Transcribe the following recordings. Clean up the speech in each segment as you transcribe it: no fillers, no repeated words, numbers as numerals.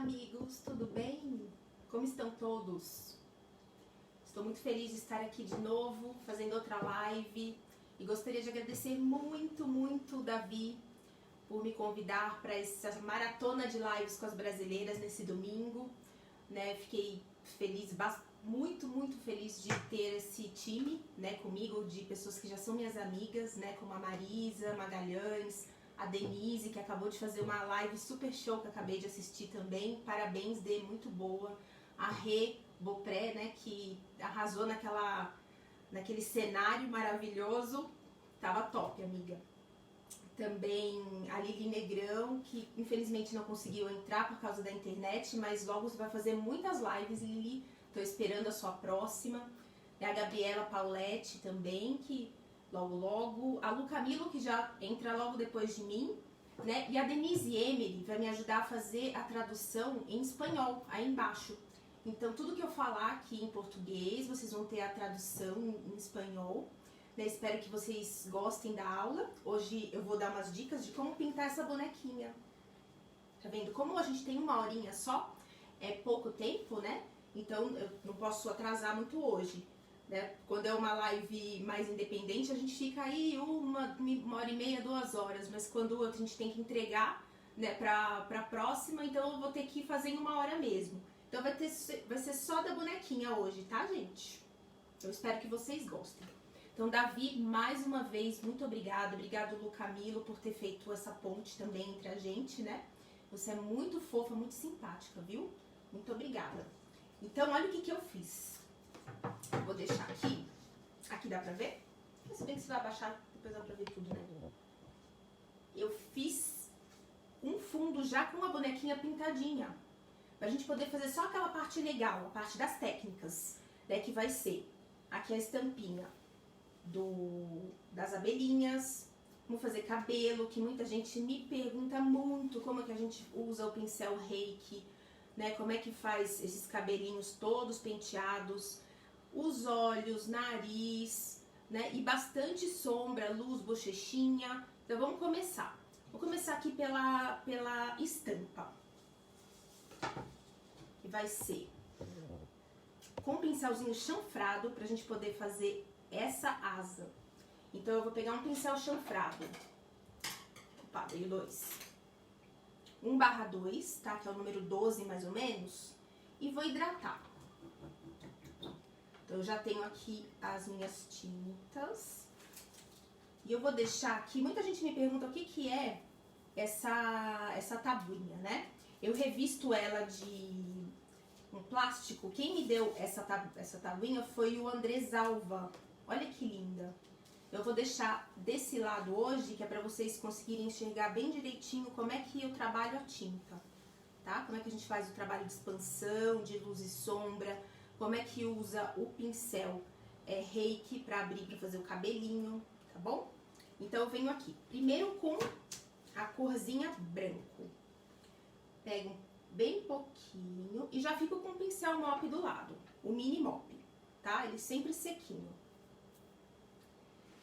amigos, tudo bem? Como estão todos? Estou muito feliz de estar aqui de novo, fazendo outra live, e gostaria de agradecer muito o Davi por me convidar para essa maratona de lives com as brasileiras nesse domingo, né? Fiquei feliz, muito feliz de ter esse time, né, comigo, de pessoas que já são minhas amigas, né, como a Marisa Magalhães, a Denise, que acabou de fazer uma live super show que eu acabei de assistir também, parabéns, Dê, muito boa. A Rê Bopré, né, que arrasou naquele cenário maravilhoso, tava top, amiga. Também a Lili Negrão, que infelizmente não conseguiu entrar por causa da internet, mas logo você vai fazer muitas lives, Lili, tô esperando a sua próxima. A Gabriela Pauletti também, que logo, a Lu Camilo, que já entra logo depois de mim, né? E a Denise Emery vai me ajudar a fazer a tradução em espanhol, aí embaixo. Então, tudo que eu falar aqui em português, vocês vão ter a tradução em espanhol, né? Espero que vocês gostem da aula. Hoje eu vou dar umas dicas de como pintar essa bonequinha. Tá vendo? Como a gente tem uma horinha só, é pouco tempo, né? Então, eu não posso atrasar muito hoje. Né? Quando é uma live mais independente, a gente fica aí uma hora e meia, 2 horas, mas quando a gente tem que entregar, né, pra próxima, então eu vou ter que fazer em 1 hora mesmo. Então vai ser só da bonequinha hoje, tá, gente? Eu espero que vocês gostem. Então, Davi, mais uma vez, muito obrigado. Obrigado, Lu Camilo, por ter feito essa ponte também entre a gente, né? Você é muito fofa, muito simpática, viu? Muito obrigada. Então, olha o que eu fiz. Vou deixar aqui. Aqui dá pra ver? Se bem que você vai abaixar, depois dá pra ver tudo, né? Eu fiz um fundo já com uma bonequinha pintadinha. Pra gente poder fazer só aquela parte legal, a parte das técnicas, né? Que vai ser aqui a estampinha das abelhinhas. Vamos fazer cabelo, que muita gente me pergunta muito como é que a gente usa o pincel Reiki, né? Como é que faz esses cabelinhos todos penteados, os olhos, nariz, né? E bastante sombra, luz, bochechinha. Então vamos começar. Vou começar aqui pela estampa, que vai ser com um pincelzinho chanfrado pra gente poder fazer essa asa. Então eu vou pegar um pincel chanfrado. Opa, veio 2. 1/2, tá? Que é o número 12 mais ou menos. E vou hidratar. Então eu já tenho aqui as minhas tintas. E eu vou deixar aqui, muita gente me pergunta o que é essa tabuinha, né? Eu revisto ela de um plástico. Quem me deu essa tabuinha foi o André Zalva. Olha que linda. Eu vou deixar desse lado hoje, que é pra vocês conseguirem enxergar bem direitinho como é que eu trabalho a tinta, tá? Como é que a gente faz o trabalho de expansão, de luz e sombra, como é que usa o pincel Reiki pra abrir, pra fazer o cabelinho, tá bom? Então eu venho aqui, primeiro com a corzinha branco. Pego bem pouquinho e já fico com o pincel mop do lado, o mini mop, tá? Ele sempre sequinho.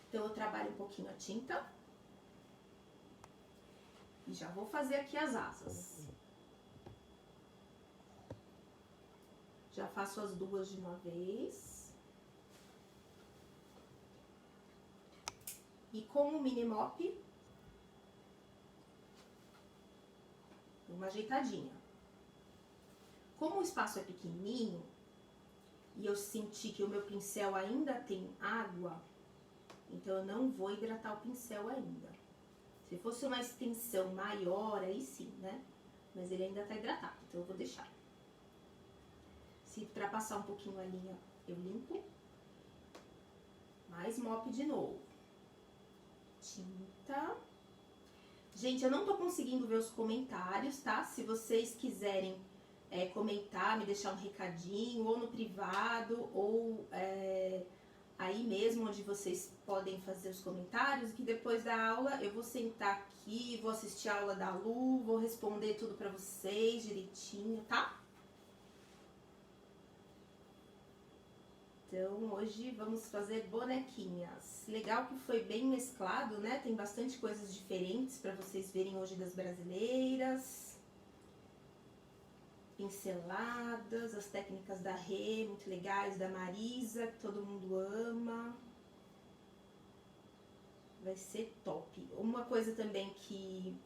Então, eu trabalho um pouquinho a tinta. E já vou fazer aqui as asas. Já faço as 2 de uma vez. E com o mini mop, uma ajeitadinha. Como o espaço é pequenininho, e eu senti que o meu pincel ainda tem água, então eu não vou hidratar o pincel ainda. Se fosse uma extensão maior, aí sim, né? Mas ele ainda tá hidratado, então eu vou deixar. Se ultrapassar um pouquinho a linha, eu limpo. Mais mop de novo. Tinta. Gente, eu não tô conseguindo ver os comentários, tá? Se vocês quiserem comentar, me deixar um recadinho, ou no privado, ou aí mesmo onde vocês podem fazer os comentários, que depois da aula eu vou sentar aqui, vou assistir a aula da Lu, vou responder tudo pra vocês direitinho, tá? Então, hoje vamos fazer bonequinhas. Legal que foi bem mesclado, né? Tem bastante coisas diferentes pra vocês verem hoje das brasileiras. pinceladas, as técnicas da Rê, muito legais, da Marisa, que todo mundo ama. Vai ser top. Uma coisa também que...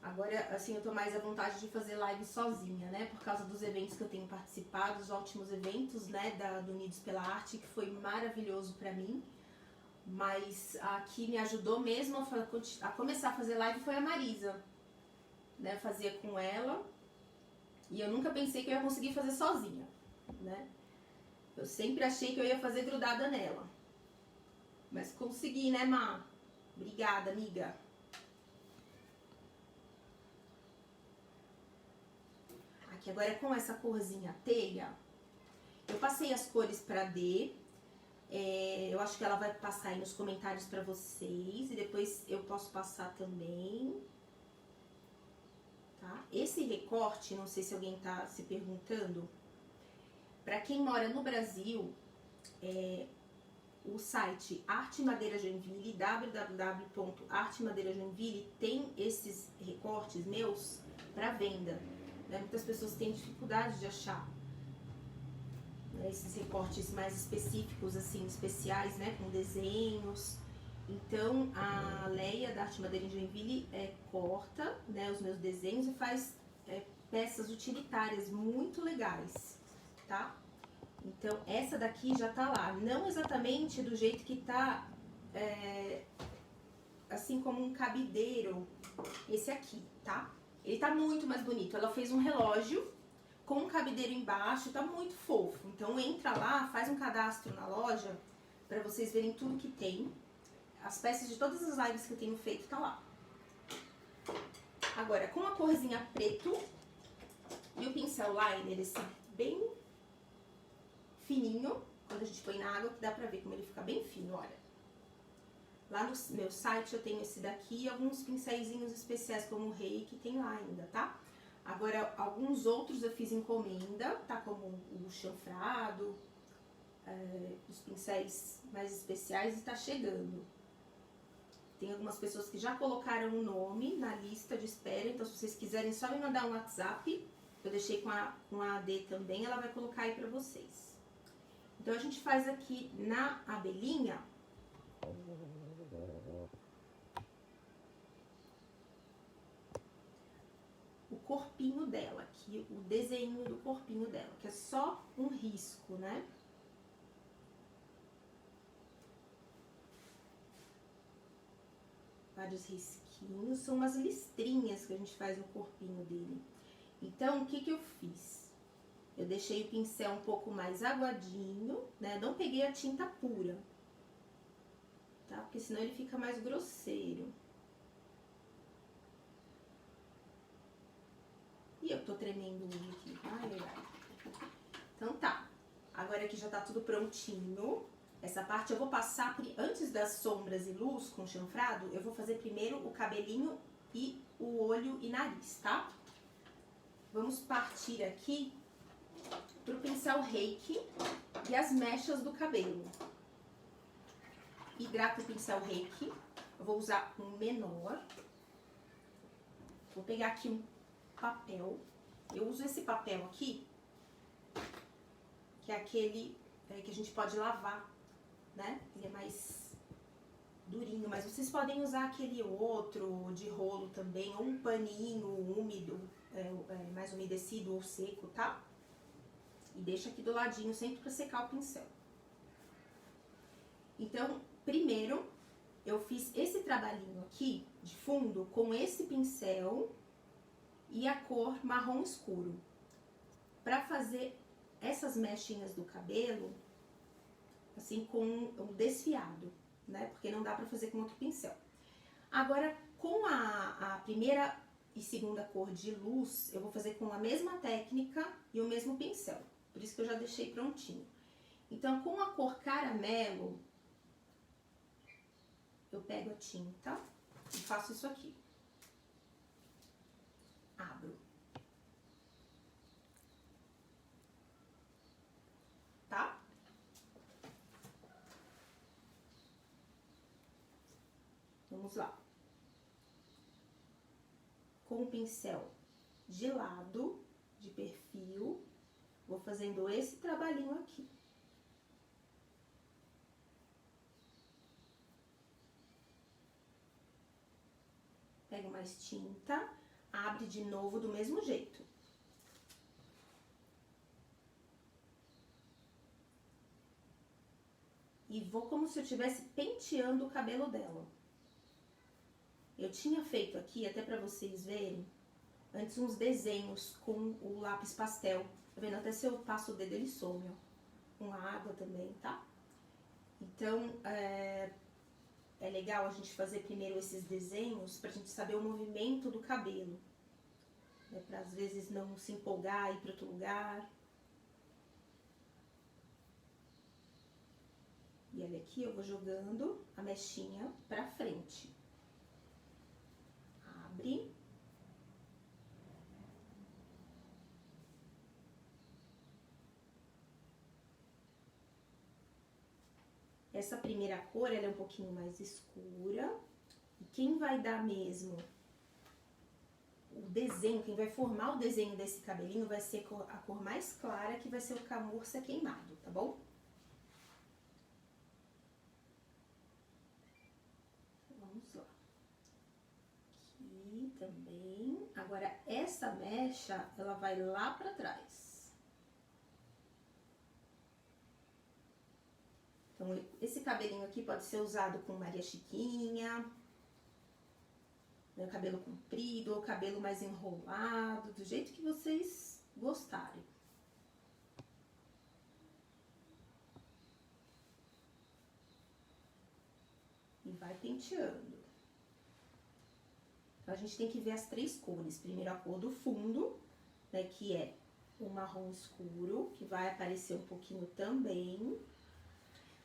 agora, assim, eu tô mais à vontade de fazer live sozinha, né? Por causa dos eventos que eu tenho participado, os últimos eventos, né, do Unidos pela Arte, que foi maravilhoso pra mim. Mas a que me ajudou mesmo a começar a fazer live foi a Marisa, né? Eu fazia com ela e eu nunca pensei que eu ia conseguir fazer sozinha, né? Eu sempre achei que eu ia fazer grudada nela. Mas consegui, né, Má? Obrigada, amiga. Aqui agora com essa corzinha teia, eu passei as cores pra D. Eu acho que ela vai passar aí nos comentários pra vocês. E depois eu posso passar também. Tá? Esse recorte, não sei se alguém tá se perguntando. Pra quem mora no Brasil, o site Arte Madeira Joinville, www.artemadeirajoinville, tem esses recortes meus pra venda. Né? Muitas pessoas têm dificuldade de achar, né, esses recortes mais específicos, assim, especiais, né, com desenhos. Então, a Leia da Arte Madeira em Joinville corta, né, os meus desenhos e faz peças utilitárias muito legais, tá? Então, essa daqui já tá lá. Não exatamente do jeito que tá, assim como um cabideiro, esse aqui, tá? Ele tá muito mais bonito. Ela fez um relógio com um cabideiro embaixo, tá muito fofo. Então entra lá, faz um cadastro na loja pra vocês verem tudo que tem. As peças de todas as lives que eu tenho feito tá lá. Agora, com a corzinha preto e o pincel liner, esse bem fininho, quando a gente põe na água, que dá pra ver como ele fica bem fino, olha. Lá no meu site eu tenho esse daqui e alguns pincéisinhos especiais como o Reiki, tem lá ainda, tá? Agora, alguns outros eu fiz encomenda, tá? Como o chanfrado, os pincéis mais especiais, e tá chegando. Tem algumas pessoas que já colocaram o nome na lista de espera, então se vocês quiserem só me mandar um WhatsApp, eu deixei com a AD também, ela vai colocar aí pra vocês. Então a gente faz aqui na abelhinha o corpinho dela, aqui o desenho do corpinho dela, que é só um risco, né? Vários risquinhos, são umas listrinhas que a gente faz no corpinho dele. Então, o que que eu fiz? Eu deixei o pincel um pouco mais aguadinho, né? Não peguei a tinta pura, tá? Porque senão ele fica mais grosseiro. E eu tô tremendo hoje aqui. Ai, ai. Então tá. Agora que já tá tudo prontinho, essa parte eu vou passar, antes das sombras e luz com chanfrado, eu vou fazer primeiro o cabelinho e o olho e nariz, tá? Vamos partir aqui pro pincel Reiki e as mechas do cabelo. Hidrato o pincel Reiki, eu vou usar um menor. Vou pegar aqui um papel, eu uso esse papel aqui, que é aquele que a gente pode lavar, né? Ele é mais durinho, mas vocês podem usar aquele outro de rolo também, ou um paninho úmido, mais umedecido ou seco, tá? E deixa aqui do ladinho sempre pra secar o pincel. Então, primeiro, eu fiz esse trabalhinho aqui de fundo com esse pincel e a cor marrom escuro, pra fazer essas mechinhas do cabelo, assim, com um desfiado, né? Porque não dá pra fazer com outro pincel. Agora, com a primeira e segunda cor de luz, eu vou fazer com a mesma técnica e o mesmo pincel. Por isso que eu já deixei prontinho. Então, com a cor caramelo, eu pego a tinta e faço isso aqui. Abro. Tá? Vamos lá. com o pincel de lado, de perfil, vou fazendo esse trabalhinho aqui. Pego mais tinta, abre de novo do mesmo jeito. E vou como se eu estivesse penteando o cabelo dela. Eu tinha feito aqui, até pra vocês verem, antes uns desenhos com o lápis pastel. Tá vendo? Até se eu passo o dedo ele some, ó. Com água também, tá? Então, é legal a gente fazer primeiro esses desenhos pra gente saber o movimento do cabelo. Né? Pra às vezes não se empolgar e ir pra outro lugar. E olha aqui, eu vou jogando a mechinha pra frente. Abre. Essa primeira cor, ela é um pouquinho mais escura. E quem vai dar mesmo o desenho, quem vai formar o desenho desse cabelinho vai ser a cor mais clara, que vai ser o camurça queimado, tá bom? Vamos lá. Aqui também. Agora, essa mecha, ela vai lá pra trás. Então, esse cabelinho aqui pode ser usado com Maria Chiquinha, né, cabelo comprido ou cabelo mais enrolado, do jeito que vocês gostarem. E vai penteando. Então, a gente tem que ver as três cores. Primeiro a cor do fundo, né, que é o marrom escuro, que vai aparecer um pouquinho também.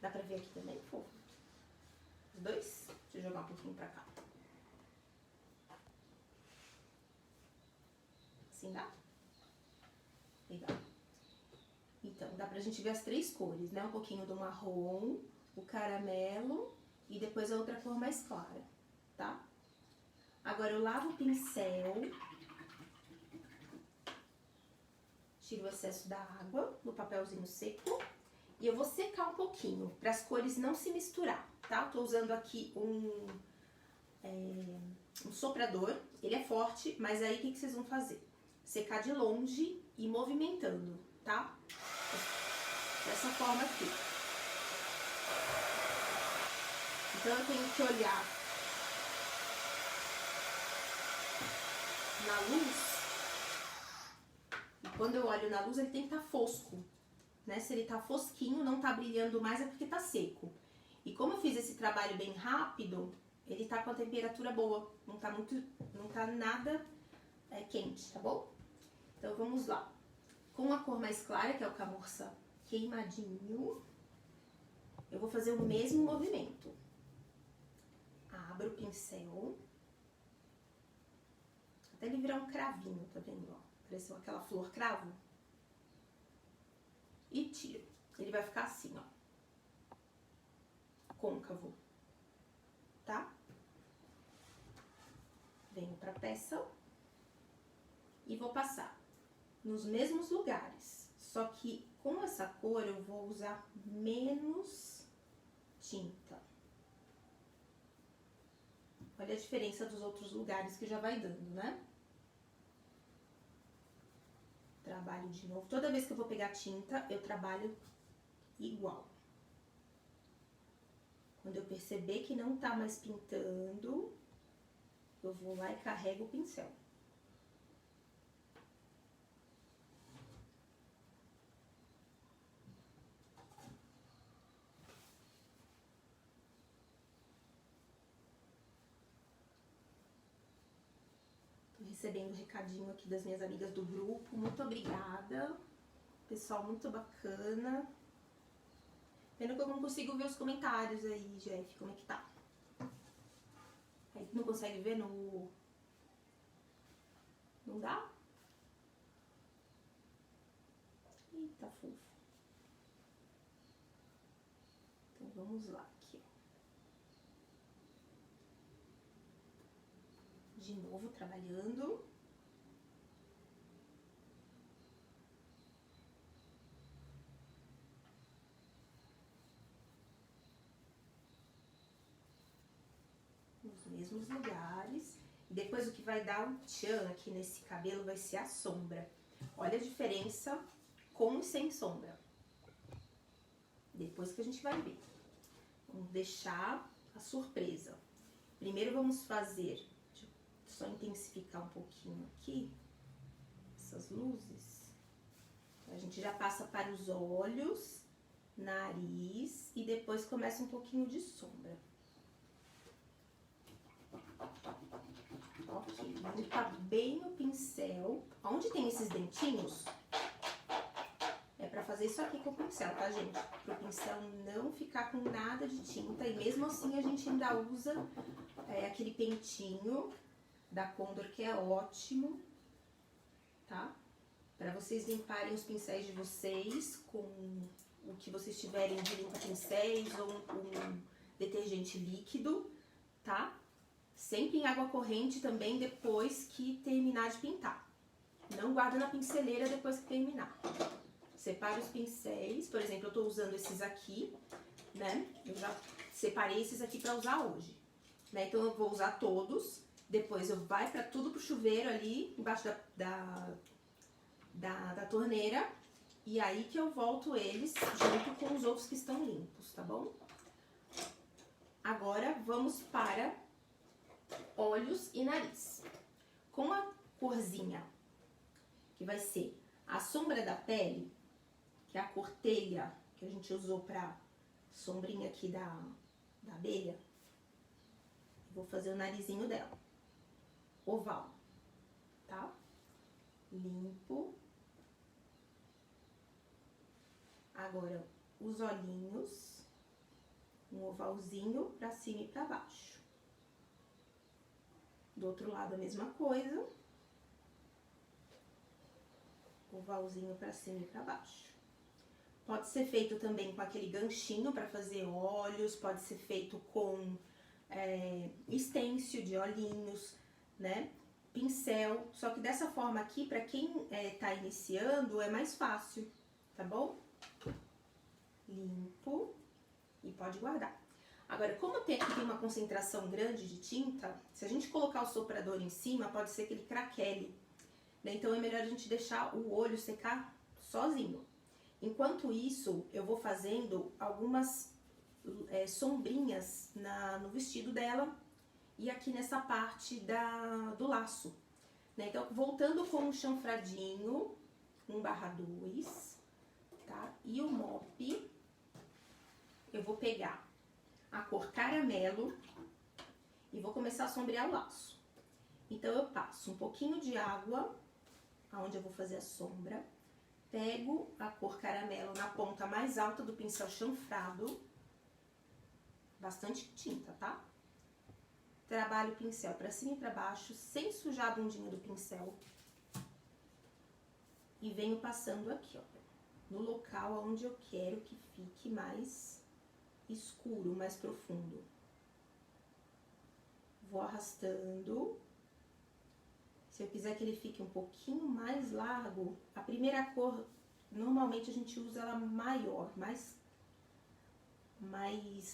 Dá pra ver aqui também, fofo? Os dois? Deixa eu jogar um pouquinho pra cá. Assim dá? Legal. Então, dá pra gente ver as três cores, né? Um pouquinho do marrom, o caramelo e depois a outra cor mais clara, tá? Agora eu lavo o pincel, tiro o excesso da água no papelzinho seco. E eu vou secar um pouquinho, para as cores não se misturar, tá? Eu tô usando aqui um soprador, ele é forte, mas aí o que vocês vão fazer? Secar de longe e movimentando, tá? Dessa forma aqui. Então eu tenho que olhar na luz, e quando eu olho na luz ele tem que estar fosco. Né? Se ele tá fosquinho, não tá brilhando mais, é porque tá seco. E como eu fiz esse trabalho bem rápido, ele tá com a temperatura boa. Não tá nada quente, tá bom? Então vamos lá. Com a cor mais clara, que é o camurça queimadinho, eu vou fazer o mesmo movimento. Abro o pincel. Até ele virar um cravinho, tá vendo? Ó, pareceu aquela flor cravo. E tiro. Ele vai ficar assim, ó. Côncavo. Tá? Venho pra peça. E vou passar nos mesmos lugares. Só que com essa cor eu vou usar menos tinta. Olha a diferença dos outros lugares que já vai dando, né? Trabalho de novo. Toda vez que eu vou pegar tinta, eu trabalho igual. Quando eu perceber que não tá mais pintando, eu vou lá e carrego o pincel. Tô recebendo um recadinho aqui das minhas amigas do grupo. Muito obrigada. Pessoal muito bacana. Pena que eu não consigo ver os comentários aí, Jeff, como é que tá? Aí não consegue ver no... Não dá? Eita, fofo. Então vamos lá, aqui, ó. De novo, trabalhando. Nos mesmos lugares. E depois o que vai dar um tchan aqui nesse cabelo vai ser a sombra. Olha a diferença com e sem sombra. Depois que a gente vai ver. Vamos deixar a surpresa. Primeiro vamos fazer, deixa eu só intensificar um pouquinho aqui, essas luzes. A gente já passa para os olhos, nariz e depois começa um pouquinho de sombra. Ok, limpa bem o pincel. Onde tem esses dentinhos, é pra fazer isso aqui com o pincel, tá, gente? Pro pincel não ficar com nada de tinta. E mesmo assim a gente ainda usa aquele pentinho da Condor, que é ótimo, tá? Pra vocês limparem os pincéis de vocês com o que vocês tiverem de limpa-pincéis ou um detergente líquido, tá? Sempre em água corrente também depois que terminar de pintar. Não guarda na pinceleira depois que terminar. Separa os pincéis, por exemplo, eu tô usando esses aqui, né? Eu já separei esses aqui pra usar hoje, né? Então eu vou usar todos, depois eu vai pra tudo pro chuveiro ali, embaixo da torneira, e aí que eu volto eles junto com os outros que estão limpos, tá bom? Agora vamos para olhos e nariz. Com a corzinha, que vai ser a sombra da pele, que é a cor telha que a gente usou pra sombrinha aqui da abelha, vou fazer o narizinho dela, oval, tá? Limpo. Agora, os olhinhos, um ovalzinho pra cima e pra baixo. Do outro lado a mesma coisa, ovalzinho pra cima e pra baixo. Pode ser feito também com aquele ganchinho para fazer olhos, pode ser feito com estêncil de olhinhos, né? Pincel, só que dessa forma aqui, para quem tá iniciando, é mais fácil, tá bom? Limpo e pode guardar. Agora, como aqui tem uma concentração grande de tinta, se a gente colocar o soprador em cima, pode ser que ele craquele, né? Então é melhor a gente deixar o olho secar sozinho. Enquanto isso, eu vou fazendo algumas sombrinhas no vestido dela e aqui nessa parte do laço, né? Então, voltando com o chanfradinho, 1/2, tá? E o mop, eu vou pegar a cor caramelo e vou começar a sombrear o laço. Então, eu passo um pouquinho de água, aonde eu vou fazer a sombra. Pego a cor caramelo na ponta mais alta do pincel chanfrado, bastante tinta, tá? Trabalho o pincel pra cima e pra baixo, sem sujar a bundinha do pincel. E venho passando aqui, ó, no local onde eu quero que fique mais escuro, mais profundo. Vou arrastando. Se eu quiser que ele fique um pouquinho mais largo, a primeira cor, normalmente a gente usa ela maior, mais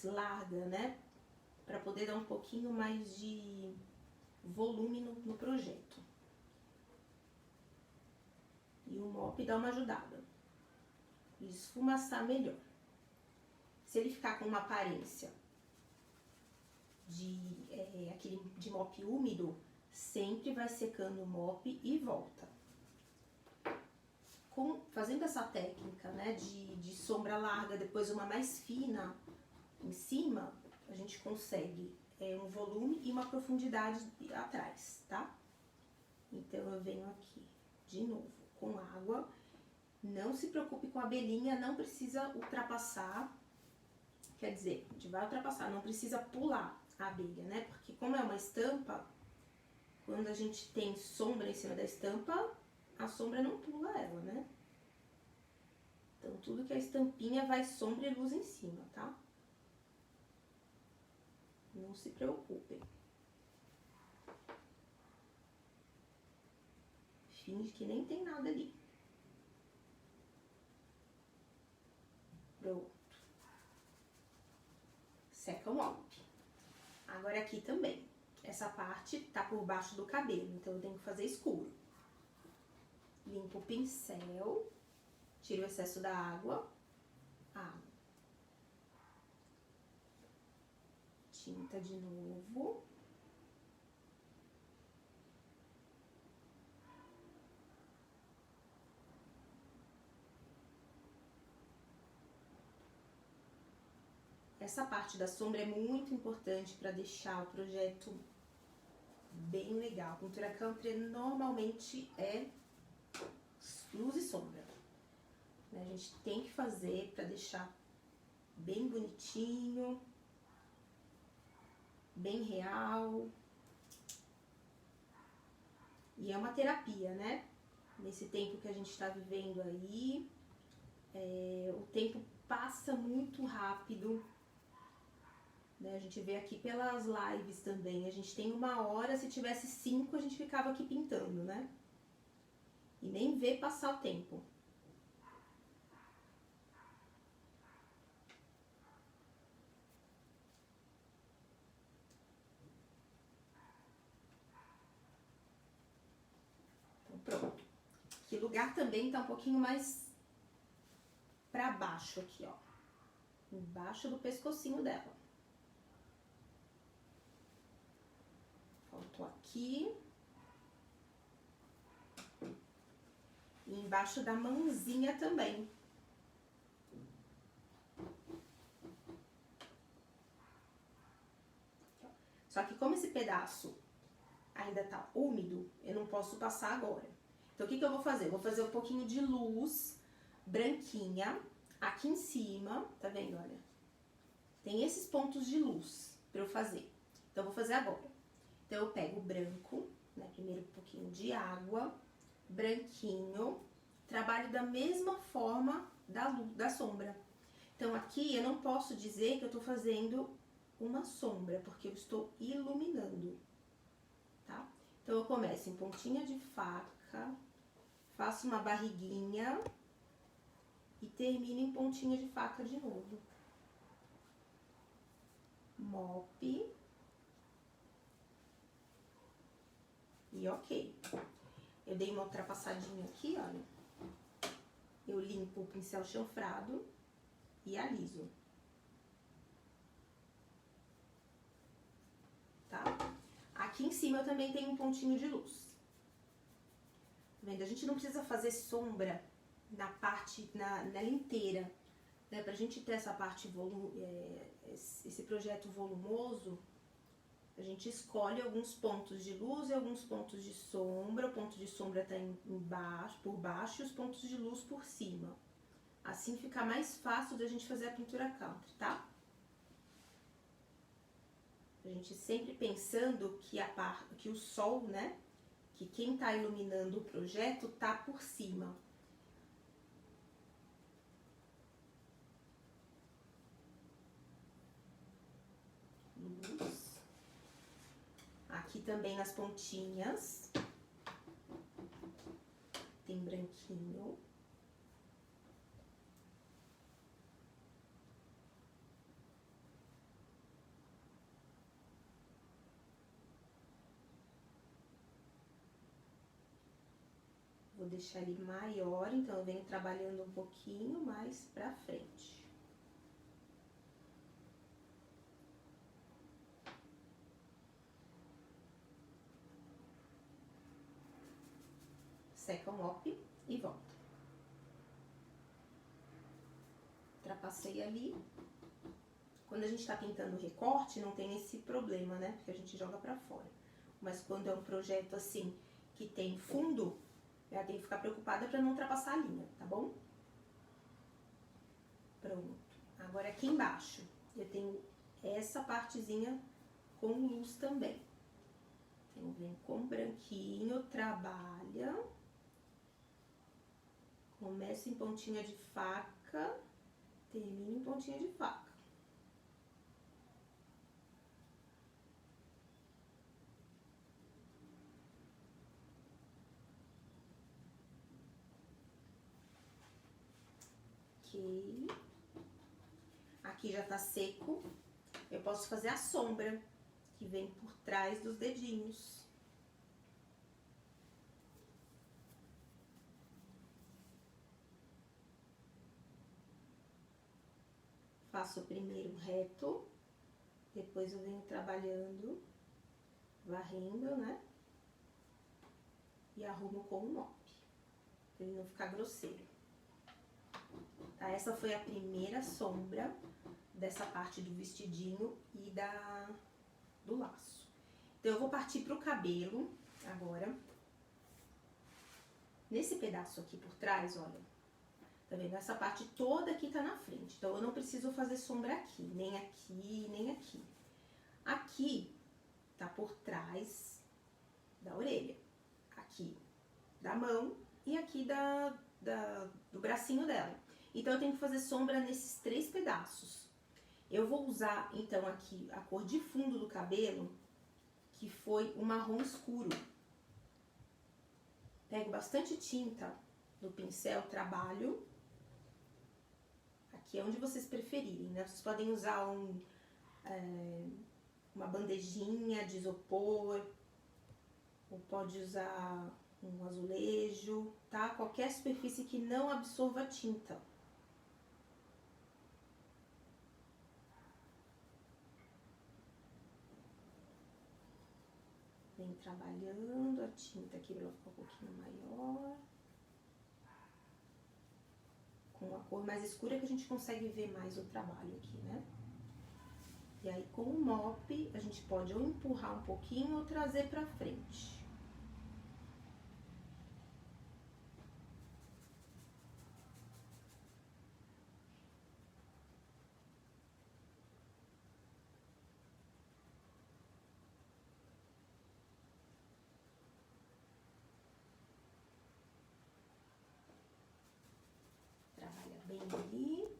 larga, né? Pra poder dar um pouquinho mais de volume no projeto. E o mop dá uma ajudada. Esfumaçar melhor. Se ele ficar com uma aparência de mop úmido, sempre vai secando o mop e volta. Fazendo essa técnica, né, de sombra larga, depois uma mais fina em cima, a gente consegue um volume e uma profundidade atrás, tá? Então, eu venho aqui de novo com água. Não se preocupe com a abelhinha, não precisa ultrapassar. Quer dizer, a gente vai ultrapassar, não precisa pular a abelha, né? Porque como é uma estampa, quando a gente tem sombra em cima da estampa, a sombra não pula ela, né? Então, tudo que é estampinha vai sombra e luz em cima, tá? Não se preocupem. finge que nem tem nada ali. Pronto. Second Up. Agora aqui também. Essa parte tá por baixo do cabelo, então eu tenho que fazer escuro. Limpo o pincel, tiro o excesso da água. Tinta de novo. Essa parte da sombra é muito importante para deixar o projeto bem legal. Pintura country normalmente é luz e sombra. A gente tem que fazer para deixar bem bonitinho, bem real. E é uma terapia, né? Nesse tempo que a gente está vivendo aí, o tempo passa muito rápido. Né? A gente vê aqui pelas lives também, a gente tem 1 hora, se tivesse 5 a gente ficava aqui pintando, né? E nem vê passar o tempo. Então, pronto. Que lugar também tá um pouquinho mais pra baixo aqui, ó. Embaixo do pescocinho dela. Faltou aqui. E embaixo da mãozinha também. Só que como esse pedaço ainda tá úmido, eu não posso passar agora. Então, o que eu vou fazer? Eu vou fazer um pouquinho de luz branquinha aqui em cima, tá vendo, olha? Tem esses pontos de luz pra eu fazer. Então, eu vou fazer agora. Então, eu pego o branco, né? Primeiro um pouquinho de água, branquinho, trabalho da mesma forma da sombra. Então, aqui eu não posso dizer que eu tô fazendo uma sombra, porque eu estou iluminando, tá? Então, eu começo em pontinha de faca, faço uma barriguinha e termino em pontinha de faca de novo. Mop. E ok. Eu dei uma ultrapassadinha aqui, olha. Eu limpo o pincel chanfrado e aliso. Tá? Aqui em cima eu também tenho um pontinho de luz. Tá vendo? A gente não precisa fazer sombra na parte, nela inteira. Né? Pra gente ter essa parte, esse projeto volumoso, a gente escolhe alguns pontos de luz e alguns pontos de sombra. O ponto de sombra tá por baixo e os pontos de luz por cima. Assim fica mais fácil da gente fazer a pintura country, tá? A gente sempre pensando que o sol, né? Que quem tá iluminando o projeto tá por cima. Luz. Aqui também nas pontinhas. Tem branquinho. Vou deixar ele maior, então eu venho trabalhando um pouquinho mais pra frente. Second Up e volta. Ultrapassei ali. Quando a gente tá pintando recorte, não tem esse problema, né? Porque a gente joga pra fora. Mas quando é um projeto assim, que tem fundo, ela tem que ficar preocupada pra não ultrapassar a linha, tá bom? Pronto. Agora aqui embaixo, eu tenho essa partezinha com luz também. Então, vem com branquinho, trabalha. Começa em pontinha de faca, termina em pontinha de faca. Ok. Aqui já tá seco. Eu posso fazer a sombra, que vem por trás dos dedinhos. Faço primeiro reto, depois eu venho trabalhando, varrendo, né? E arrumo com o mop, pra ele não ficar grosseiro. Tá? Essa foi a primeira sombra dessa parte do vestidinho e do laço. Então, eu vou partir pro cabelo agora. Nesse pedaço aqui por trás, olha, tá vendo? Essa parte toda aqui tá na frente. Então, eu não preciso fazer sombra aqui, nem aqui, nem aqui. Aqui tá por trás da orelha. Aqui da mão e aqui do bracinho dela. Então, eu tenho que fazer sombra nesses 3 pedaços. Eu vou usar, então, aqui a cor de fundo do cabelo, que foi o marrom escuro. Pego bastante tinta no pincel, trabalho. Aqui é onde vocês preferirem, né? Vocês podem usar uma bandejinha de isopor, ou pode usar um azulejo, tá? Qualquer superfície que não absorva tinta. Vem trabalhando a tinta aqui pra ela ficar um pouquinho maior. Com a cor mais escura que a gente consegue ver mais o trabalho aqui, né? E aí com o mop a gente pode ou empurrar um pouquinho ou trazer pra frente. Bem ali.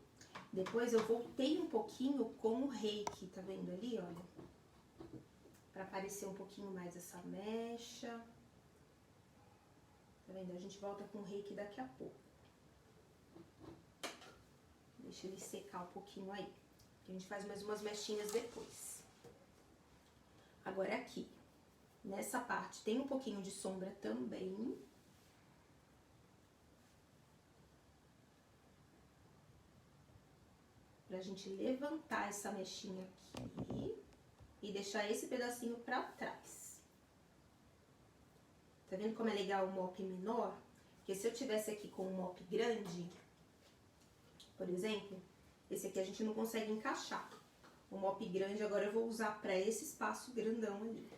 Depois eu voltei um pouquinho com o reiki, tá vendo ali, olha? Pra aparecer um pouquinho mais essa mecha. Tá vendo? A gente volta com o reiki daqui a pouco. Deixa ele secar um pouquinho aí. A gente faz mais umas mechinhas depois. Agora aqui, nessa parte, tem um pouquinho de sombra também. Pra gente levantar essa mechinha aqui e deixar esse pedacinho pra trás. Tá vendo como é legal o mop menor? Porque se eu tivesse aqui com um mop grande, por exemplo, esse aqui a gente não consegue encaixar. O mop grande agora eu vou usar pra esse espaço grandão ali.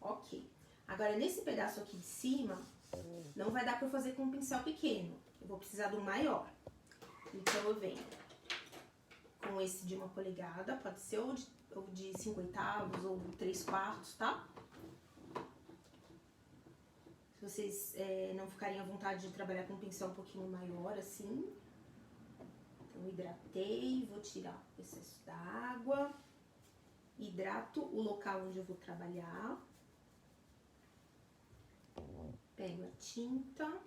Ok. Agora, nesse pedaço aqui de cima, não vai dar pra eu fazer com um pincel pequeno. Eu vou precisar do maior. Então, eu venho com esse de 1 polegada, pode ser ou de 5/8 ou 3/4, tá? Se vocês não ficarem à vontade de trabalhar com um pincel um pouquinho maior, assim. Então, hidratei, vou tirar o excesso da água. Hidrato o local onde eu vou trabalhar. Pego a tinta.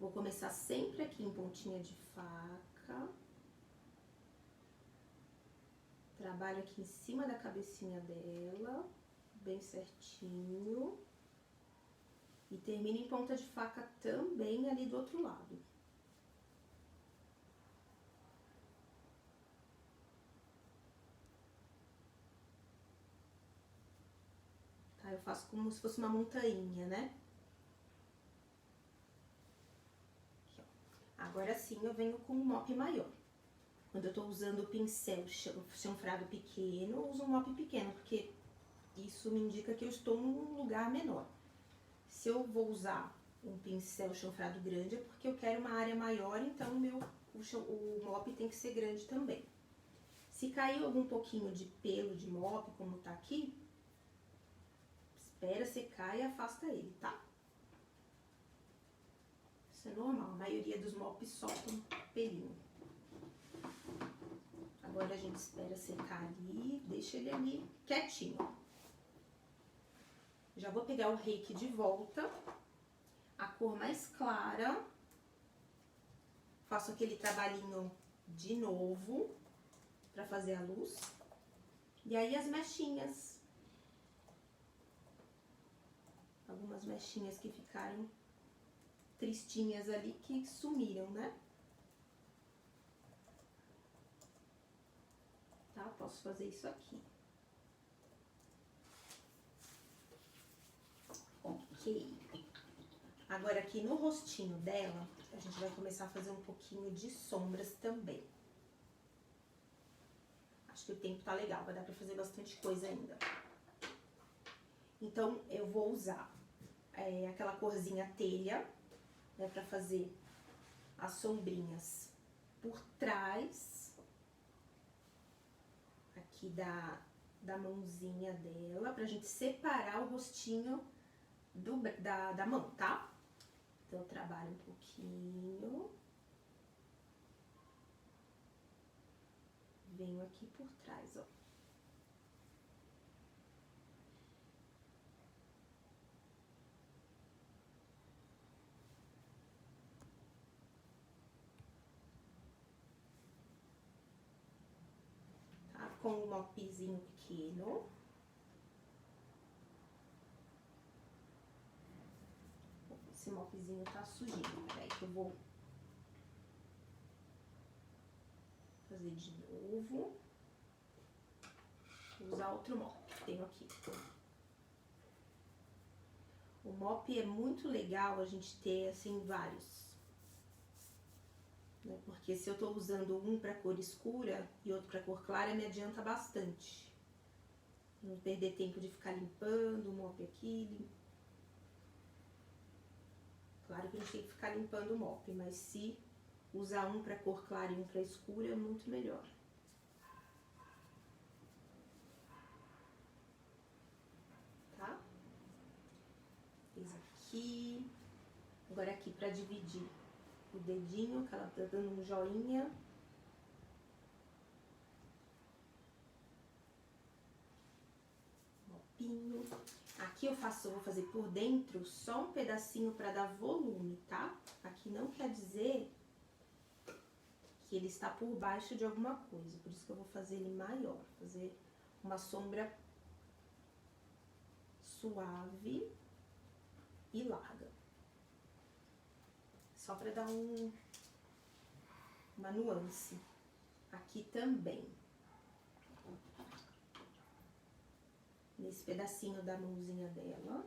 Vou começar sempre aqui em pontinha de faca. Trabalho aqui em cima da cabecinha dela, bem certinho. E termino em ponta de faca também ali do outro lado. Tá? Eu faço como se fosse uma montanha, né? Aqui, ó. Agora sim eu venho com um mop maior. Quando eu tô usando o pincel chanfrado pequeno, eu uso um mop pequeno, porque isso me indica que eu estou num lugar menor. Se eu vou usar um pincel chanfrado grande, é porque eu quero uma área maior, então o mop tem que ser grande também. Se caiu algum pouquinho de pelo de mop, como tá aqui, espera secar e afasta ele, tá? Isso é normal, a maioria dos mops soltam pelinho. Agora a gente espera secar ali, deixa ele ali quietinho. Já vou pegar o Reiki de volta, a cor mais clara. Faço aquele trabalhinho de novo pra fazer a luz. E aí as mechinhas. Algumas mechinhas que ficaram tristinhas ali, que sumiram, né? Tá? Posso fazer isso aqui. Ok. Agora aqui no rostinho dela, a gente vai começar a fazer um pouquinho de sombras também. Acho que o tempo tá legal, vai dar pra fazer bastante coisa ainda. Então, eu vou usar aquela corzinha telha, né, pra fazer as sombrinhas por trás, aqui da mãozinha dela, pra gente separar o rostinho da mão, tá? Então, eu trabalho um pouquinho. Venho aqui por trás, ó. Tá? Com um mopzinho pequeno. Esse mopzinho tá sujinho. Peraí que eu vou fazer de novo. Vou usar outro mop que tenho aqui. O mop é muito legal a gente ter, assim, vários. Né? Porque se eu tô usando um pra cor escura e outro pra cor clara, me adianta bastante. Não perder tempo de ficar limpando o mop aqui. Claro que a gente tem que ficar limpando o mop, mas se usar um pra cor clara e um pra escura, é muito melhor. Tá? Fiz aqui. Agora aqui pra dividir o dedinho, que ela tá dando um joinha. Mopinho. Aqui eu vou fazer por dentro só um pedacinho pra dar volume, tá? Aqui não quer dizer que ele está por baixo de alguma coisa, por isso que eu vou fazer ele maior, fazer uma sombra suave e larga. Só pra dar uma nuance. Aqui também. Nesse pedacinho da mãozinha dela.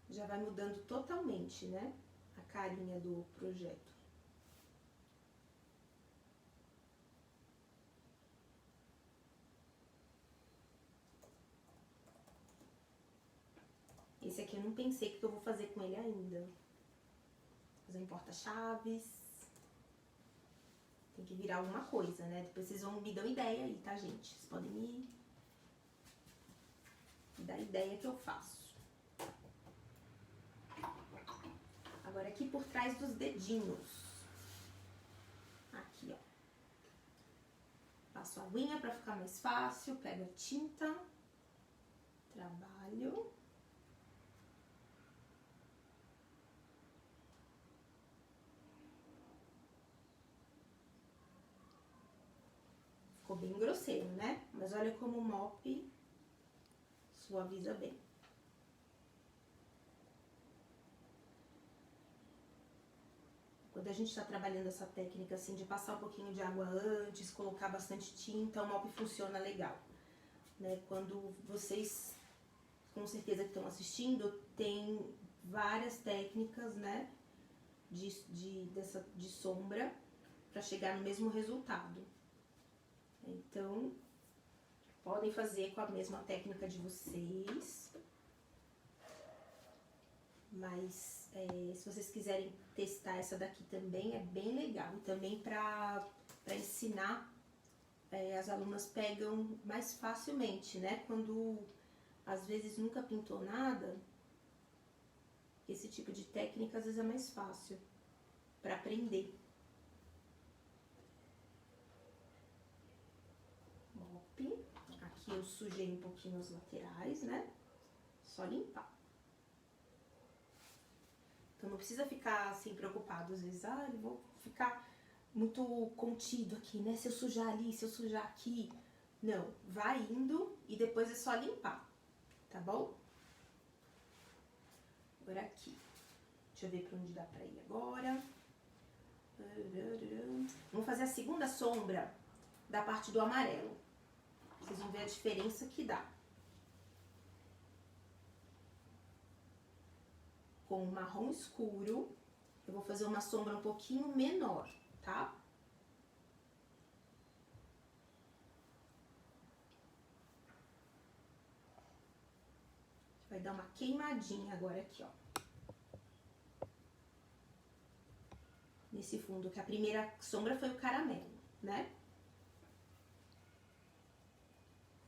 Já vai mudando totalmente, né? A carinha do projeto. Esse aqui eu não pensei o que eu vou fazer com ele ainda. Fazer um porta-chaves. Tem que virar alguma coisa, né? Depois vocês me dão ideia aí, tá, gente? Vocês podem me dar ideia que eu faço. Agora aqui por trás dos dedinhos. Aqui, ó. Passo a aguinha pra ficar mais fácil. Pego a tinta. Trabalho. Ficou bem grosseiro, né? Mas olha como o mop suaviza bem. Quando a gente tá trabalhando essa técnica assim de passar um pouquinho de água antes, colocar bastante tinta, o mop funciona legal. Né? Quando vocês, com certeza que estão assistindo, tem várias técnicas, né? De sombra para chegar no mesmo resultado. Então, podem fazer com a mesma técnica de vocês. Mas se vocês quiserem testar essa daqui também, é bem legal. E também para ensinar, as alunas pegam mais facilmente, né? Quando às vezes nunca pintou nada, esse tipo de técnica às vezes é mais fácil para aprender. aqui eu sujei um pouquinho as laterais, né? Só limpar. Então não precisa ficar assim preocupado, às vezes, eu vou ficar muito contido aqui, né? Se eu sujar ali, se eu sujar aqui. Não, vai indo e depois é só limpar, tá bom? Agora aqui. Deixa eu ver pra onde dá pra ir agora. Vamos fazer a segunda sombra da parte do amarelo. Vocês vão ver a diferença que dá. Com o marrom escuro, eu vou fazer uma sombra um pouquinho menor, tá? Vai dar uma queimadinha agora aqui, ó. Nesse fundo, que a primeira sombra foi o caramelo, né?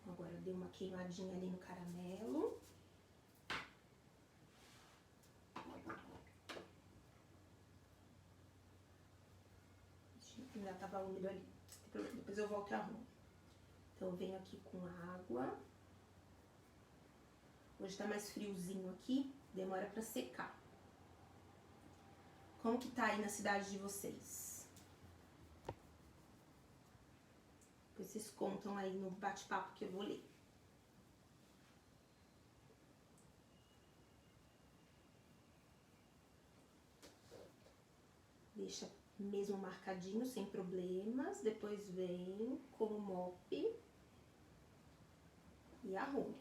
Agora deu uma queimadinha ali no caramelo. Ainda tava úmido ali, não tem problema, depois eu volto e arrumo. Então eu venho aqui com água. Hoje tá mais friozinho aqui, demora pra secar. Como que tá aí na cidade de vocês? Depois vocês contam aí no bate-papo que eu vou ler. Deixa mesmo marcadinho, sem problemas. Depois vem com o mop e arrume.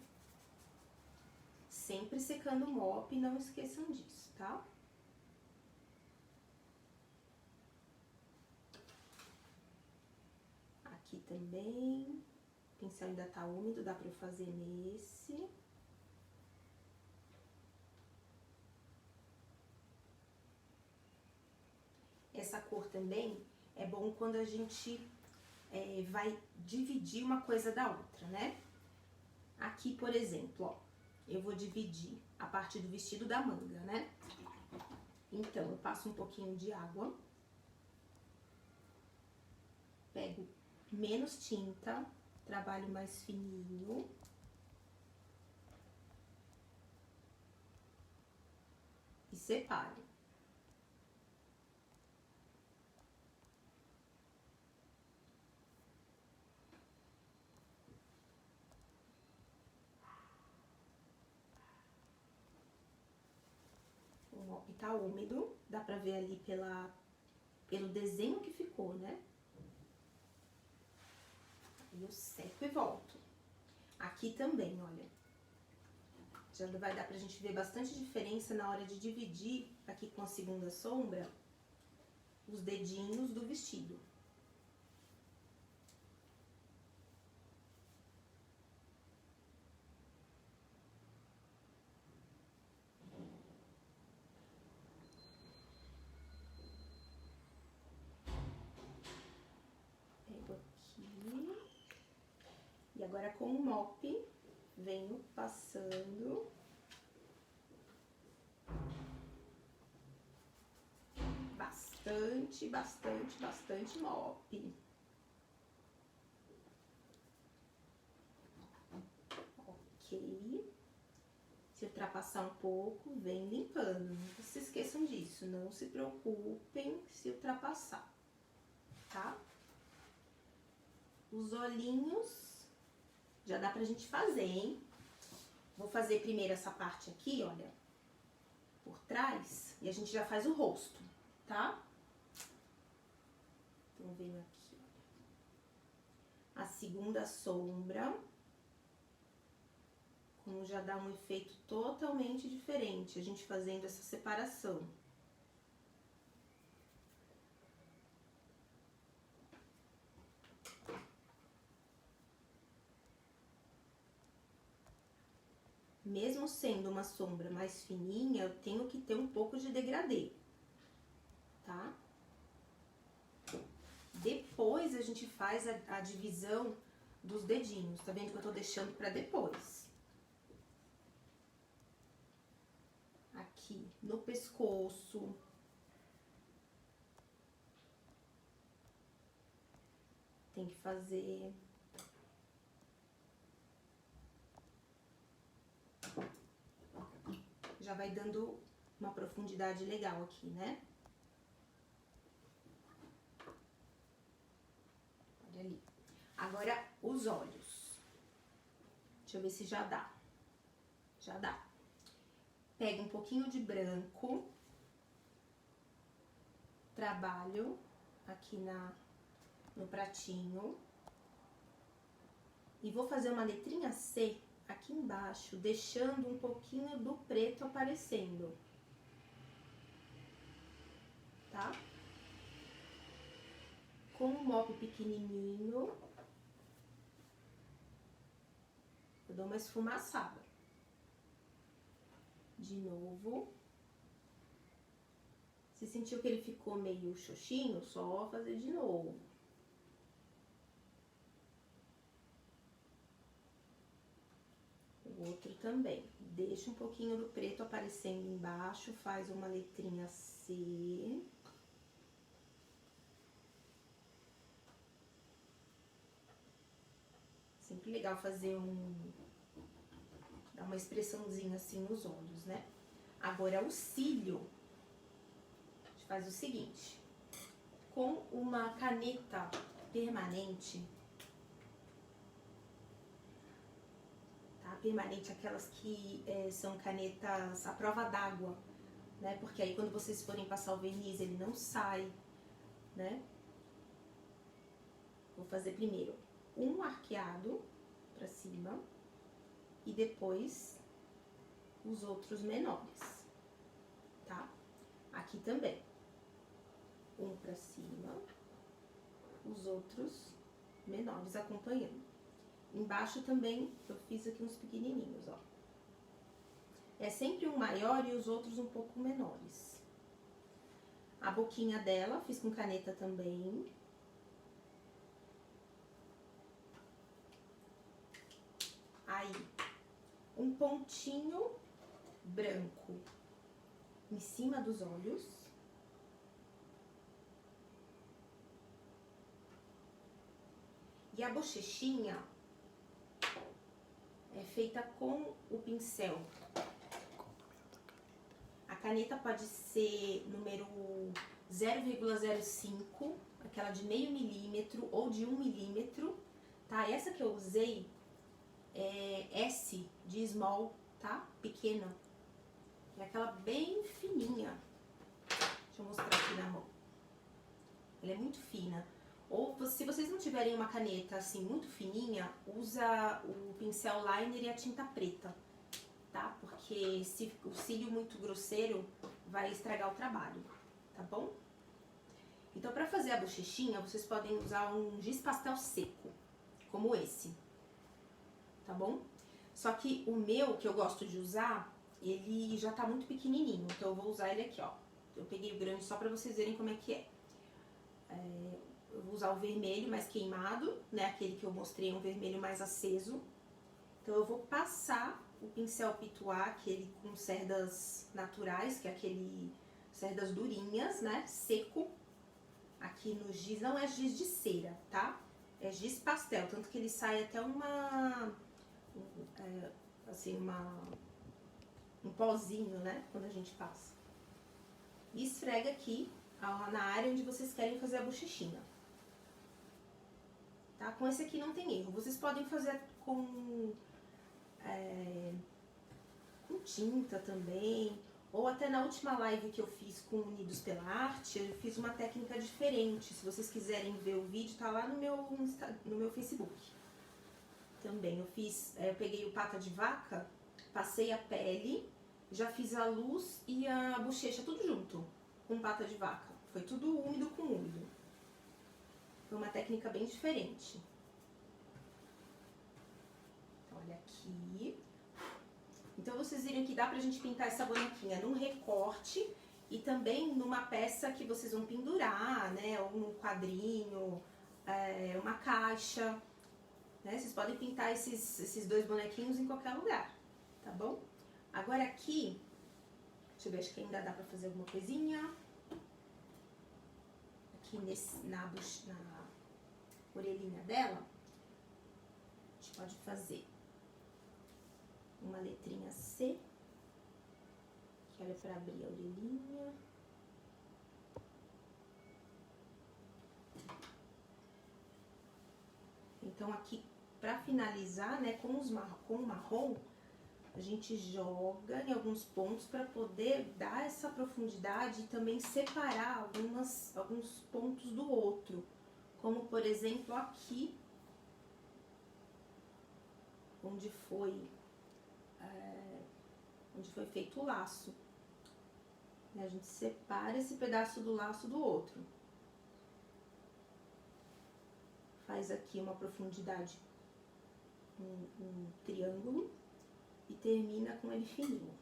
Sempre secando o mop, não esqueçam disso, tá? Aqui também. O pincel ainda tá úmido, dá pra eu fazer nesse. Essa cor também é bom quando a gente vai dividir uma coisa da outra, né? Aqui, por exemplo, ó, eu vou dividir a parte do vestido da manga, né? Então, eu passo um pouquinho de água, pego menos tinta, trabalho mais fininho. E separo. O mop tá úmido, dá pra ver ali pelo desenho que ficou, né? Aí eu seco e volto. Aqui também, olha. Já vai dar pra gente ver bastante diferença na hora de dividir, aqui com a segunda sombra, os dedinhos do vestido. Pego aqui. E agora com o mop, venho passando. Bastante, bastante, bastante mop. Ok. Se ultrapassar um pouco, vem limpando. Não se esqueçam disso, não se preocupem se ultrapassar, tá? Os olhinhos já dá pra gente fazer, hein? Vou fazer primeiro essa parte aqui, olha, por trás, e a gente já faz o rosto, tá? Então, venho aqui, olha. A segunda sombra, como já dá um efeito totalmente diferente, a gente fazendo essa separação. Mesmo sendo uma sombra mais fininha, eu tenho que ter um pouco de degradê, tá? Depois a gente faz a divisão dos dedinhos, tá vendo que eu tô deixando pra depois. Aqui no pescoço. Tem que fazer já vai dando uma profundidade legal aqui, né? Olha ali. Agora, os olhos. Deixa eu ver se já dá. Já dá. Pega um pouquinho de branco. Trabalho aqui no pratinho. E vou fazer uma letrinha C aqui embaixo, deixando um pouquinho do preto aparecendo. Tá? Com um mop pequenininho, eu dou uma esfumaçada. De novo. Se sentiu que ele ficou meio xoxinho, só fazer de novo. O outro também. Deixa um pouquinho do preto aparecendo embaixo, faz uma letrinha C. Sempre legal fazer dar uma expressãozinha assim nos olhos, né? Agora, o cílio, a gente faz o seguinte. Com uma caneta permanente, tá? Permanente, aquelas que são canetas à prova d'água, né? Porque aí quando vocês forem passar o verniz, ele não sai, né? Vou fazer primeiro um arqueado pra cima e depois os outros menores, tá? Aqui também. Um pra cima, os outros menores acompanhando. Embaixo também eu fiz aqui uns pequenininhos, ó. É sempre um maior e os outros um pouco menores. A boquinha dela fiz com caneta também. Aí, um pontinho branco em cima dos olhos. E a bochechinha é feita com o pincel. A caneta pode ser número 0,05, aquela de meio milímetro ou de 1 milímetro, tá? Essa que eu usei é S de small, tá? Pequena. É aquela bem fininha. Deixa eu mostrar aqui na mão. Ela é muito fina. Ou se vocês não tiverem uma caneta assim muito fininha, usa o pincel liner e a tinta preta, tá? Porque se o cílio muito grosseiro vai estragar o trabalho, tá bom? Então, pra fazer a bochechinha, vocês podem usar um giz pastel seco, como esse, tá bom? Só que o meu, que eu gosto de usar, ele já tá muito pequenininho, então eu vou usar ele aqui, ó. Eu peguei o grande só pra vocês verem como é que é. Eu vou usar o vermelho mais queimado, né? Aquele que eu mostrei, um vermelho mais aceso. Então, eu vou passar o pincel pituá, aquele com cerdas naturais, que é aquele cerdas durinhas, né? Seco. Aqui no giz, não é giz de cera, tá? É giz pastel, tanto que ele sai até um pozinho, né? Quando a gente passa. E esfrega aqui na área onde vocês querem fazer a bochechinha. Tá? Com esse aqui não tem erro. Vocês podem fazer com tinta também. Ou até na última live que eu fiz com Unidos pela Arte, eu fiz uma técnica diferente. Se vocês quiserem ver o vídeo, tá lá no meu Facebook. Também eu peguei o pata de vaca, passei a pele, já fiz a luz e a bochecha tudo junto, com pata de vaca. Foi tudo úmido com úmido. Foi uma técnica bem diferente. Olha aqui. Então, vocês viram que dá pra gente pintar essa bonequinha num recorte e também numa peça que vocês vão pendurar, né? Ou num quadrinho, uma caixa, né? Vocês podem pintar esses dois bonequinhos em qualquer lugar, tá bom? Agora aqui, deixa eu ver, acho que ainda dá pra fazer alguma coisinha. Aqui na orelhinha dela, a gente pode fazer uma letrinha C para abrir a orelhinha. Então aqui, para finalizar, né, com o marrom, a gente joga em alguns pontos para poder dar essa profundidade e também separar alguns pontos do outro. Como, por exemplo, aqui, onde foi feito o laço. A gente separa esse pedaço do laço do outro. Faz aqui uma profundidade, um triângulo, e termina com ele fininho.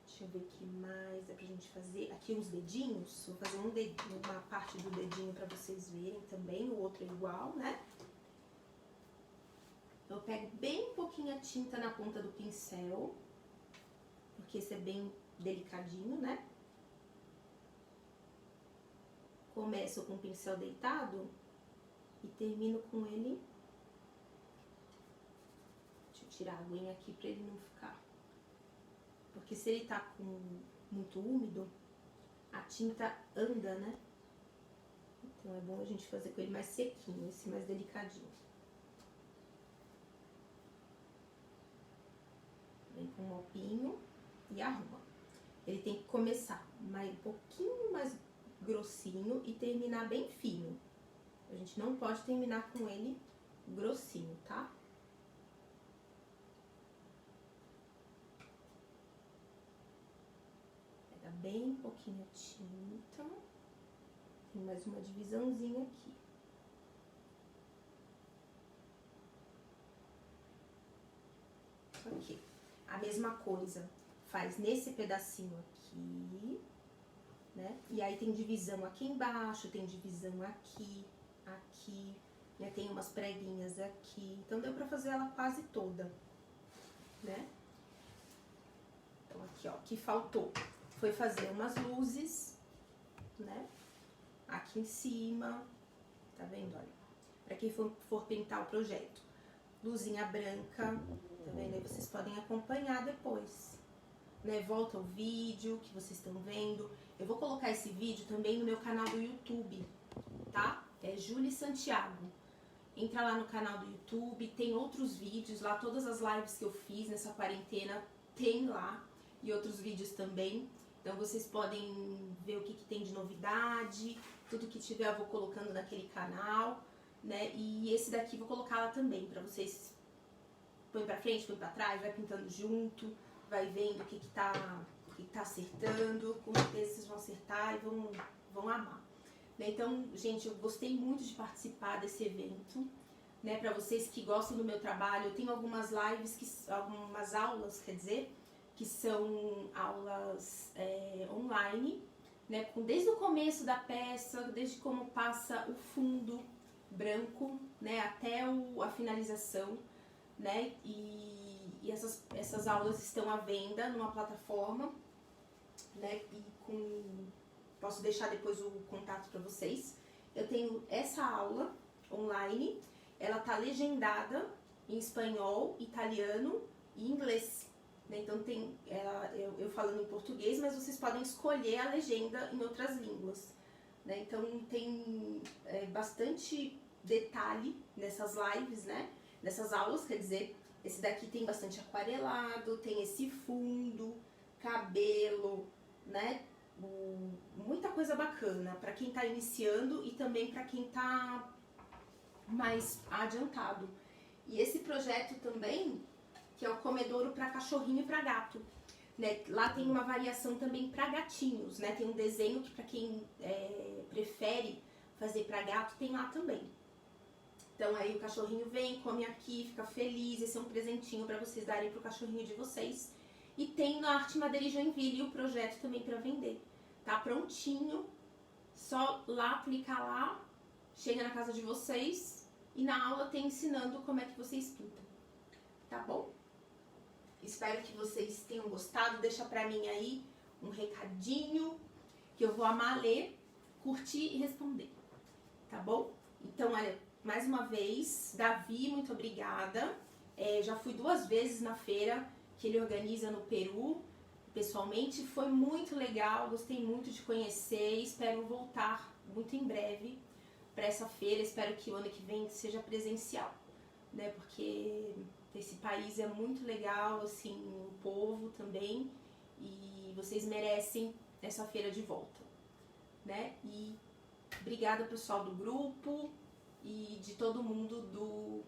Deixa eu ver o que mais dá pra gente fazer. Aqui uns dedinhos, vou fazer uma parte do dedinho pra vocês verem também, o outro é igual, né? Eu pego bem pouquinha tinta na ponta do pincel, porque esse é bem delicadinho, né? Começo com o pincel deitado e termino com ele. Deixa eu tirar a aguinha aqui pra ele não ficar... Porque se ele tá muito úmido, a tinta anda, né? Então é bom a gente fazer com ele mais sequinho, esse mais delicadinho. Vem com o mopinho e arruma. Ele tem que começar um pouquinho mais grossinho e terminar bem fino. A gente não pode terminar com ele grossinho, tá? Bem pouquinho tinta. Tem mais uma divisãozinha aqui. Aqui. A mesma coisa faz nesse pedacinho aqui, né? E aí tem divisão aqui embaixo, tem divisão aqui, aqui, né? Tem umas preguinhas aqui. Então deu pra fazer ela quase toda, né? Então aqui, ó, que faltou foi fazer umas luzes, né? Aqui em cima, tá vendo? Olha, pra quem for pintar o projeto. Luzinha branca, tá vendo? Aí vocês podem acompanhar depois, né? Volta o vídeo que vocês estão vendo. Eu vou colocar esse vídeo também no meu canal do YouTube, tá? É Julie Santiago. Entra lá no canal do YouTube, tem outros vídeos lá, todas as lives que eu fiz nessa quarentena tem lá, e outros vídeos também. Então vocês podem ver o que tem de novidade, tudo que tiver eu vou colocando naquele canal, né? E esse daqui vou colocar lá também, pra vocês põe pra frente, põe pra trás, vai pintando junto, vai vendo o que tá acertando, com certeza vocês vão acertar e vão amar. Né? Então, gente, eu gostei muito de participar desse evento, né? Pra vocês que gostam do meu trabalho, eu tenho algumas lives, algumas aulas, quer dizer, que são aulas online, né, desde o começo da peça, desde como passa o fundo branco, né, até a finalização, né, e essas aulas estão à venda numa plataforma, né, posso deixar depois o contato para vocês. Eu tenho essa aula online, ela tá legendada em espanhol, italiano e inglês. Então tem eu falando em português, mas vocês podem escolher a legenda em outras línguas, né? Então tem bastante detalhe nessas lives, né? Nessas aulas, quer dizer, esse daqui tem bastante aquarelado, tem esse fundo, cabelo, né? Muita coisa bacana para quem tá iniciando e também para quem tá mais adiantado. E esse projeto também, que é o comedouro para cachorrinho e para gato, né? Lá tem uma variação também para gatinhos, né? Tem um desenho que para quem prefere fazer para gato tem lá também. Então aí o cachorrinho vem, come aqui, fica feliz, esse é um presentinho para vocês darem pro cachorrinho de vocês. E tem na Arte Madeira Joinville o projeto também para vender. Tá prontinho, só lá clicar lá, chega na casa de vocês e na aula tem ensinando como é que vocês pintam, tá bom? Espero que vocês tenham gostado. Deixa pra mim aí um recadinho que eu vou amar ler, curtir e responder, tá bom? Então, olha, mais uma vez, Davi, muito obrigada. Já fui 2 vezes na feira que ele organiza no Peru, pessoalmente. Foi muito legal, gostei muito de conhecer. Espero voltar muito em breve para essa feira. Espero que o ano que vem seja presencial, né? Porque esse país é muito legal, assim, o povo também. E vocês merecem essa feira de volta, né? E obrigada, pessoal do grupo e de todo mundo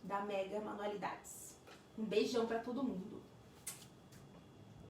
da Mega Manualidades. Um beijão para todo mundo.